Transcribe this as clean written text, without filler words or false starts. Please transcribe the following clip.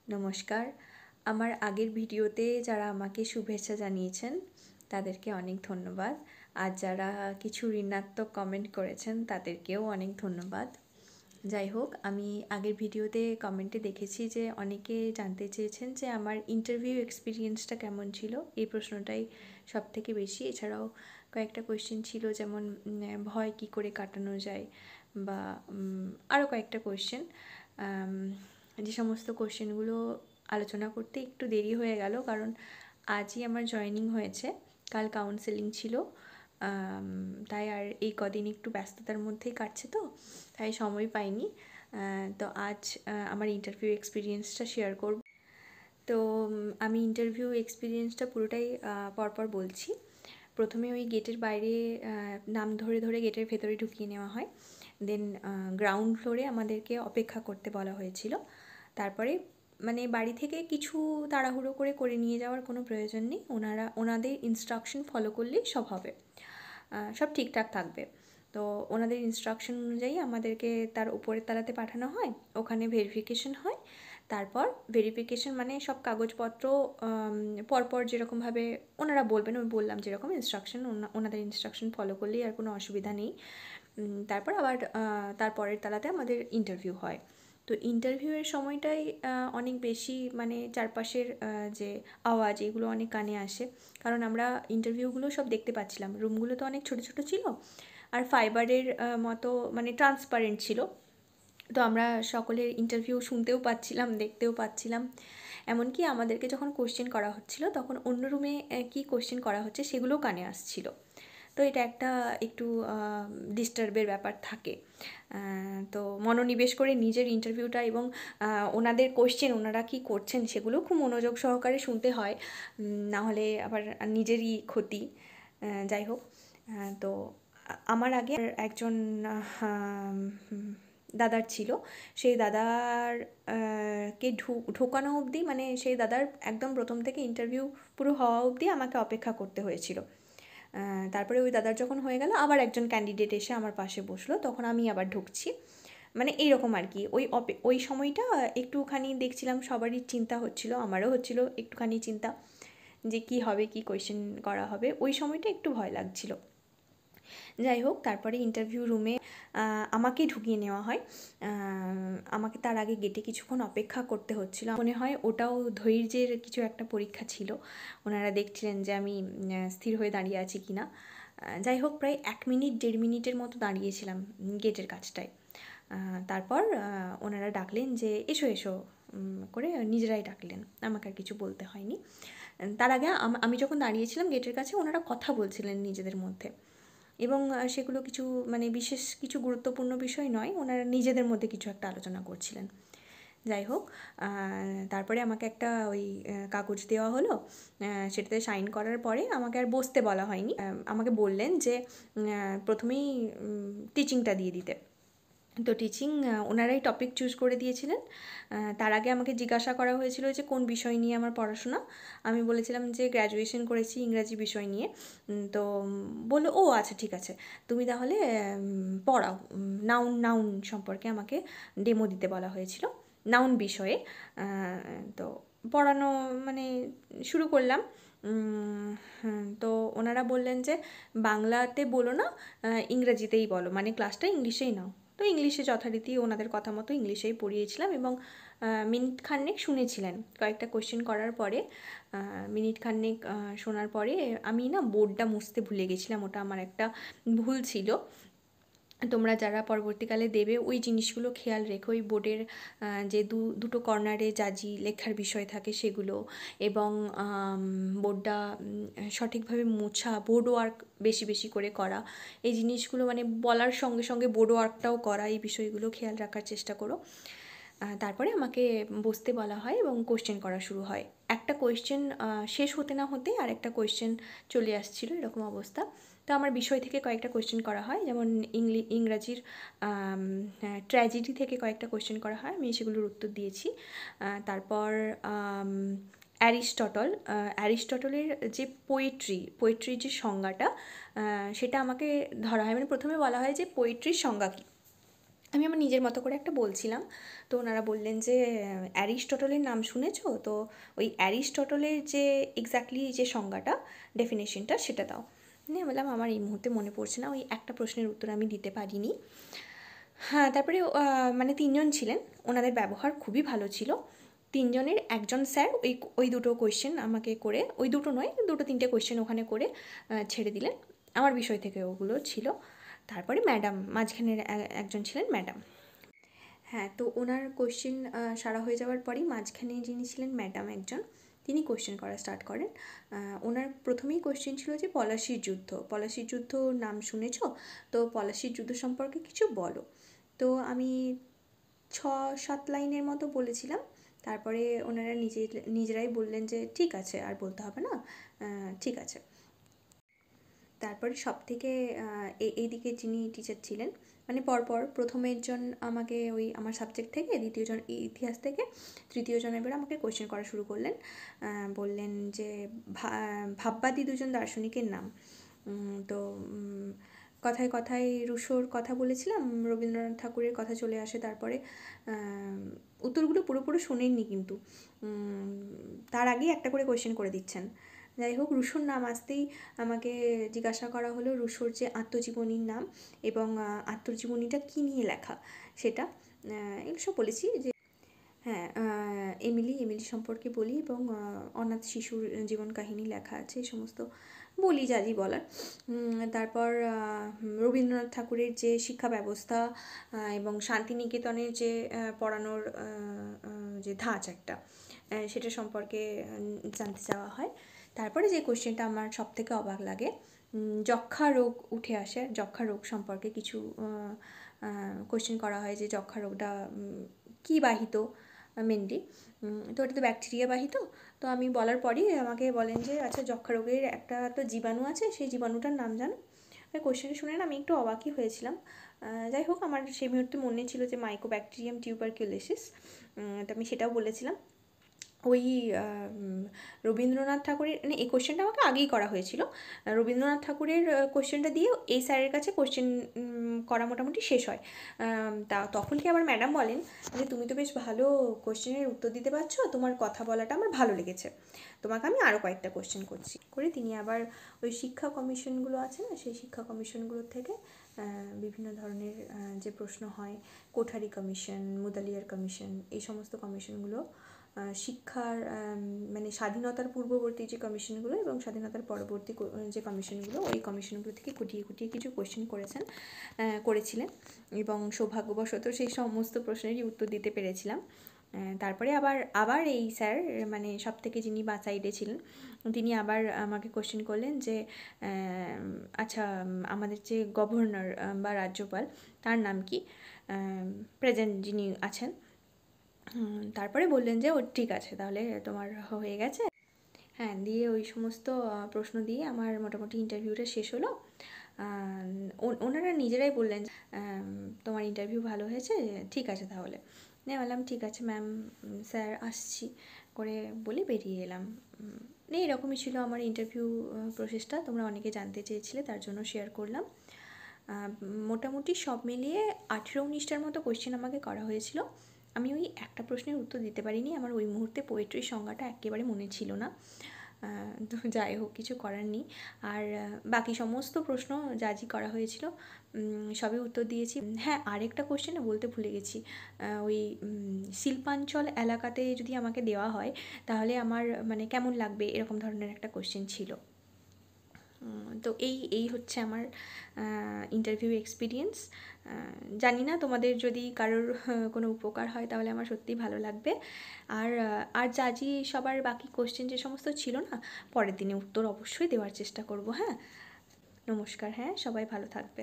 নমস্কার। আমার আগের ভিডিওতে যারা আমাকে শুভেচ্ছা জানিয়েছেন তাদেরকে অনেক ধন্যবাদ। আর যারা কিছু ঋণাত্মক কমেন্ট করেছেন তাদেরকেও অনেক ধন্যবাদ। যাই হোক, আমি আগের ভিডিওতে কমেন্টে দেখেছি যে অনেকে জানতে চেয়েছেন যে আমার ইন্টারভিউ এক্সপিরিয়েন্সটা কেমন ছিল। এই প্রশ্নটাই সবথেকে বেশি। এছাড়াও কয়েকটা কোয়েশ্চেন ছিল, যেমন ভয় কী করে কাটানো যায়, বা আরও কয়েকটা কোয়েশ্চেন। যে সমস্ত কোয়েশ্চেনগুলো আলোচনা করতে একটু দেরি হয়ে গেল, কারণ আজই আমার জয়েনিং হয়েছে, কাল কাউন্সেলিং ছিল। তাই আর এই কদিন একটু ব্যস্ততার মধ্যেই কাটছে, তো তাই সময় পাইনি। তো আজ আমার ইন্টারভিউ এক্সপিরিয়েন্সটা শেয়ার করব। তো আমি ইন্টারভিউ এক্সপিরিয়েন্সটা পুরোটাই পরপর বলছি। প্রথমে ওই গেটের বাইরে নাম ধরে ধরে গেটের ভেতরে ঢুকিয়ে নেওয়া হয়। দেন গ্রাউন্ড ফ্লোরে আমাদেরকে অপেক্ষা করতে বলা হয়েছিল। তারপরে মানে বাড়ি থেকে কিছু তাড়াহুড়ো করে নিয়ে যাওয়ার কোনো প্রয়োজন নেই। ওনাদের ইনস্ট্রাকশন ফলো করলেই সব হবে, সব ঠিকঠাক থাকবে। তো ওনাদের ইনস্ট্রাকশন অনুযায়ী আমাদেরকে তার উপরের তলাতে পাঠানো হয়, ওখানে ভেরিফিকেশন হয়। তারপর ভেরিফিকেশন মানে সব কাগজপত্র পরপর যেরকমভাবে ওনারা বলবেন, আমি বললাম যেরকম ইনস্ট্রাকশন, ওনাদের ইনস্ট্রাকশন ফলো করলেই আর কোনো অসুবিধা নেই। তারপর আবার তারপরের তলাতে আমাদের ইন্টারভিউ হয়। তো ইন্টারভিউয়ের সময়টাই অনেক বেশি, মানে চারপাশের যে আওয়াজ, এগুলো অনেক কানে আসে, কারণ আমরা ইন্টারভিউগুলো সব দেখতে পাচ্ছিলাম। রুমগুলো তো অনেক ছোটো ছোটো ছিল, আর ফাইবারের মতো মানে ট্রান্সপারেন্ট ছিল। তো আমরা সকলের ইন্টারভিউ শুনতেও পাচ্ছিলাম, দেখতেও পাচ্ছিলাম। এমনকি আমাদেরকে যখন কোশ্চেন করা হচ্ছিল, তখন অন্য রুমে কী কোশ্চেন করা হচ্ছে সেগুলোও কানে আসছিল। তো এটা একটা একটু ডিস্টার্বের ব্যাপার থাকে। তো মনোনিবেশ করে নিজের ইন্টারভিউটা এবং ওনাদের কোশ্চেন, ওনারা কী করছেন সেগুলো খুব মনোযোগ সহকারে শুনতে হয়, নাহলে আবার নিজেরই ক্ষতি। যাই হোক, তো আমার আগে একজন দাদার ছিল। সেই দাদার কে ঢোকানো অবধি, মানে সেই দাদার একদম প্রথম থেকে ইন্টারভিউ পুরো হওয়া অবধি আমাকে অপেক্ষা করতে হয়েছিল। তারপরে ওই দাদার যখন হয়ে গেল, আবার একজন ক্যান্ডিডেট এসে আমার পাশে বসলো, তখন আমি আবার ঢুকছি। মানে এইরকম আর কি। ওই সময়টা একটুখানি দেখছিলাম সবারই চিন্তা হচ্ছিল, আমারও হচ্ছিল একটুখানি চিন্তা, যে কি হবে, কি কোয়েশ্চেন করা হবে। ওই সময়টা একটু ভয় লাগছিল। যাই হোক, তারপরে ইন্টারভিউ রুমে আমাকে ঢুকিয়ে নেওয়া হয়। আমাকে তার আগে গেটে কিছুক্ষণ অপেক্ষা করতে হচ্ছিল। মনে হয় ওটাও ধৈর্যের কিছু একটা পরীক্ষা ছিল। ওনারা দেখছিলেন যে আমি স্থির হয়ে দাঁড়িয়ে আছি কি না। যাই হোক, প্রায় 1-1.5 মিনিটের মতো দাঁড়িয়েছিলাম গেটের কাছটায়। তারপর ওনারা ডাকলেন যে এসো এসো করে, নিজেরাই ডাকলেন, আমাকে আর কিছু বলতে হয়নি। তার আগে আমি যখন দাঁড়িয়েছিলাম গেটের কাছে, ওনারা কথা বলছিলেন নিজেদের মধ্যে, এবং সেগুলো কিছু মানে বিশেষ কিছু গুরুত্বপূর্ণ বিষয় নয়, ওনারা নিজেদের মধ্যে কিছু একটা আলোচনা করছিলেন। যাই হোক, তারপরে আমাকে একটা ওই কাগজ দেওয়া হলো। সেটাতে সাইন করার পরে আমাকে আর বসতে বলা হয়নি। আমাকে বললেন যে প্রথমেই টিচিংটা দিয়ে দিতে। তো টিচিং ওনারাই টপিক চুজ করে দিয়েছিলেন। তার আগে আমাকে জিজ্ঞাসা করা হয়েছিল যে কোন বিষয় নিয়ে আমার পড়াশোনা। আমি বলেছিলাম যে গ্র্যাজুয়েশন করেছি ইংরাজি বিষয় নিয়ে। তো বললো, ও আচ্ছা ঠিক আছে, তুমি তাহলে পড়াও। নাউন সম্পর্কে আমাকে ডেমো দিতে বলা হয়েছিল, নাউন বিষয়ে। তো পড়ানো মানে শুরু করলাম। তো ওনারা বললেন যে বাংলাতে বলো না, ইংরেজিতেই বলো, মানে ক্লাসটা ইংলিশেই নাও। তো ইংলিশে যথারীতি ওনাদের কথা মতো ইংলিশেই পড়িয়েছিলাম, এবং মিনিট খানেক শুনেছিলেন। কয়েকটা কোয়েশ্চেন করার পরে মিনিট খানেক শোনার পরে আমি না বোর্ডটা মুছতে ভুলে গেছিলাম। ওটা আমার একটা ভুল ছিল। তোমরা যারা পরবর্তীকালে দেবে ওই জিনিসগুলো খেয়াল রেখো, ওই বোর্ডের যে দুটো কর্নারে জাজি লেখার বিষয় থাকে সেগুলো, এবং বোর্ডটা সঠিকভাবে মোছা, বোর্ড ওয়ার্ক বেশি বেশি করে করা, এই জিনিসগুলো মানে বলার সঙ্গে সঙ্গে বোর্ড ওয়ার্কটাও করা, এই বিষয়গুলো খেয়াল রাখার চেষ্টা করো। তারপরে আমাকে বসতে বলা হয় এবং কোয়েশ্চেন করা শুরু হয়। একটা কোয়েশ্চেন শেষ হতে না হতে আর একটা কোয়েশ্চেন চলে আসছিল, এরকম অবস্থা। তো আমার বিষয় থেকে কয়েকটা কোয়েশ্চেন করা হয়, যেমন ইংরাজির ট্র্যাজেডি থেকে কয়েকটা কোয়েশ্চেন করা হয়, আমি সেগুলোর উত্তর দিয়েছি। তারপর অ্যারিস্টটলের যে পোয়েট্রির যে সংজ্ঞাটা, সেটা আমাকে ধরা হয়। মানে প্রথমে বলা হয় যে পোয়েট্রির সংজ্ঞা কী। আমি আমার নিজের মতো করে একটা বলছিলাম। তো ওনারা বললেন যে অ্যারিস্টটলের নাম শুনেছো? তো ওই অ্যারিস্টটলের যে এক্স্যাক্টলি যে সংজ্ঞাটা, ডেফিনেশনটা সেটা দাও। নিয়ে আমি বললাম আমার এই মুহূর্তে মনে পড়ছে না, ওই একটা প্রশ্নের উত্তর আমি দিতে পারিনি। হ্যাঁ, তারপরে মানে ৩ জন ছিলেন, ওনাদের ব্যবহার খুবই ভালো ছিল। ৩ জনের একজন স্যার ওই দুটো কোয়েশ্চেন আমাকে করে, ওই দুটো নয়, ২-৩টে কোয়েশ্চেন ওখানে করে ছেড়ে দিলেন। আমার বিষয় থেকে ওগুলো ছিল। তারপরে ম্যাডাম, মাঝখানের একজন ছিলেন ম্যাডাম। হ্যাঁ, তো ওনার কোয়েশ্চেন সারা হয়ে যাওয়ার পরেই মাঝখানে যিনি ছিলেন ম্যাডাম একজন, তিনি কোয়েশ্চেন করা স্টার্ট করেন। ওনার প্রথমেই কোয়েশ্চেন ছিল যে পলাশির যুদ্ধ, পলাশির যুদ্ধ নাম শুনেছ? তো পলাশির যুদ্ধ সম্পর্কে কিছু বলো। তো আমি ৬-৭ লাইনের মতো বলেছিলাম। তারপরে ওনারা নিজেরাই বললেন যে ঠিক আছে, আর বলতে হবে না, ঠিক আছে। তারপরে সবথেকে এইদিকে যিনি টিচার ছিলেন, মানে পরপর প্রথমের জন আমাকে ওই আমার সাবজেক্ট থেকে, দ্বিতীয়জন ইতিহাস থেকে, তৃতীয়জন এবার আমাকে কোয়েশ্চেন করা শুরু করলেন। বললেন যে ভাববাদী দুজন দার্শনিকের নাম। তো কথায় কথায় রুশোর কথা বলেছিলাম, রবীন্দ্রনাথ ঠাকুরের কথা চলে আসে। তারপরে উত্তরগুলো পুরোপুরি শোনেননি কিন্তু, তার আগেই একটা করে কোয়েশ্চেন করে দিচ্ছেন। যাই হোক, রুশোর নাম আসতেই আমাকে জিজ্ঞাসা করা হলো রুশোর যে আত্মজীবনীর নাম এবং আত্মজীবনীটা কী নিয়ে লেখা সেটা। এগুলো সব বলেছি যে হ্যাঁ, এমিলি সম্পর্কে বলি এবং অনাথ শিশুর জীবন কাহিনী লেখা আছে, এই সমস্ত বলি যা বলার। তারপর রবীন্দ্রনাথ ঠাকুরের যে শিক্ষা ব্যবস্থা এবং শান্তিনিকেতনের যে পড়ানোর যে ধাঁচ একটা, সেটা সম্পর্কে জানতে চাওয়া হয়। তারপরে যে কোশ্চেনটা আমার সব থেকে অবাক লাগে, যক্ষ্মা রোগ উঠে আসে, যক্ষ্মা রোগ সম্পর্কে কিছু কোশ্চেন করা হয় যে যক্ষ্মা রোগটা কী বাহিত মেনলি। তো এটা তো ব্যাকটেরিয়া বাহিত। তো আমি বলার পরই আমাকে বলেন যে আচ্ছা, যক্ষ্মা রোগের একটা তো জীবাণু আছে, সেই জীবাণুটার নাম জানো? ওই কোশ্চেনটা শুনে না আমি একটু অবাকই হয়েছিলাম। যাই হোক, আমার সেই মুহূর্তে মনে ছিল যে মাইকোব্যাকটেরিয়াম টিউবারকিউলোসিস, তো আমি সেটাও বলেছিলাম। ওই রবীন্দ্রনাথ ঠাকুরের, মানে এই কোশ্চেনটা আমাকে আগেই করা হয়েছিল। রবীন্দ্রনাথ ঠাকুরের কোশ্চেনটা দিয়ে এই স্যারের কাছে কোশ্চেন করা মোটামুটি শেষ হয়। তখন কি আবার ম্যাডাম বলেন যে তুমি তো বেশ ভালো কোশ্চেনের উত্তর দিতে পারছো, তোমার কথা বলাটা আমার ভালো লেগেছে, তোমাকে আমি আরও কয়েকটা কোশ্চেন করছি। করে তিনি আবার ওই শিক্ষা কমিশনগুলো আছে না, সেই শিক্ষা কমিশনগুলোর থেকে বিভিন্ন ধরনের যে প্রশ্ন হয়, কোঠারি কমিশন, মুদালিয়ার কমিশন, এই সমস্ত কমিশনগুলো শিক্ষার মানে স্বাধীনতার পূর্ববর্তী যে কমিশনগুলো এবং স্বাধীনতার পরবর্তী যে কমিশনগুলো, ওই কমিশনগুলো থেকে কুটিয়ে কুটিয়ে কিছু কোয়েশ্চেন করেছিলেন এবং সৌভাগ্যবশত সেই সমস্ত প্রশ্নেরই উত্তর দিতে পেরেছিলাম। তারপরে আবার এই স্যার, মানে সব থেকে যিনি বাঁ সাইডে ছিলেন, তিনি আবার আমাকে কোশ্চেন করলেন যে আচ্ছা, আমাদের যে গভর্নর বা রাজ্যপাল, তার নাম কি, প্রেজেন্ট যিনি আছেন। তারপরে বললেন যে ও ঠিক আছে, তাহলে তোমার হয়ে গেছে। হ্যাঁ, দিয়ে ওই সমস্ত প্রশ্ন দিয়ে আমার মোটামুটি ইন্টারভিউটা শেষ হলো। ওনারা নিজেরাই বললেন তোমার ইন্টারভিউ ভালো হয়েছে, ঠিক আছে তাহলে। নিয়ে বললাম ঠিক আছে ম্যাম, স্যার আসছি করে বলে বেরিয়ে এলাম। এরকমই ছিল আমার ইন্টারভিউ প্রসেসটা। তোমরা অনেকে জানতে চেয়েছিলে, তার জন্য শেয়ার করলাম। মোটামুটি সব মিলিয়ে 18-19টার মতো কোয়েশ্চেন আমাকে করা হয়েছিল। আমি ওই একটা প্রশ্নের উত্তর দিতে পারিনি, আমার ওই মুহূর্তে পোয়েট্রির সংজ্ঞাটা একেবারে মনে ছিল না। তো যাই হোক, কিছু করার নেই। আর বাকি সমস্ত প্রশ্ন যা করা হয়েছিল সবই উত্তর দিয়েছি। হ্যাঁ, আরেকটা কোশ্চেনে বলতে ভুলে গেছি, ওই শিল্পাঞ্চল এলাকাতে যদি আমাকে দেওয়া হয় তাহলে আমার মানে কেমন লাগবে, এরকম ধরনের একটা কোশ্চেন ছিল। তো এই হচ্ছে আমার ইন্টারভিউ এক্সপিরিয়েন্স। জানি না তোমাদের যদি কারোর কোনো উপকার হয় তাহলে আমার সত্যিই ভালো লাগবে। আর সবার বাকি কোশ্চেন যে সমস্ত ছিল না, পরের দিনে উত্তর অবশ্যই দেওয়ার চেষ্টা করব। হ্যাঁ, নমস্কার। হ্যাঁ, সবাই ভালো থাকবে।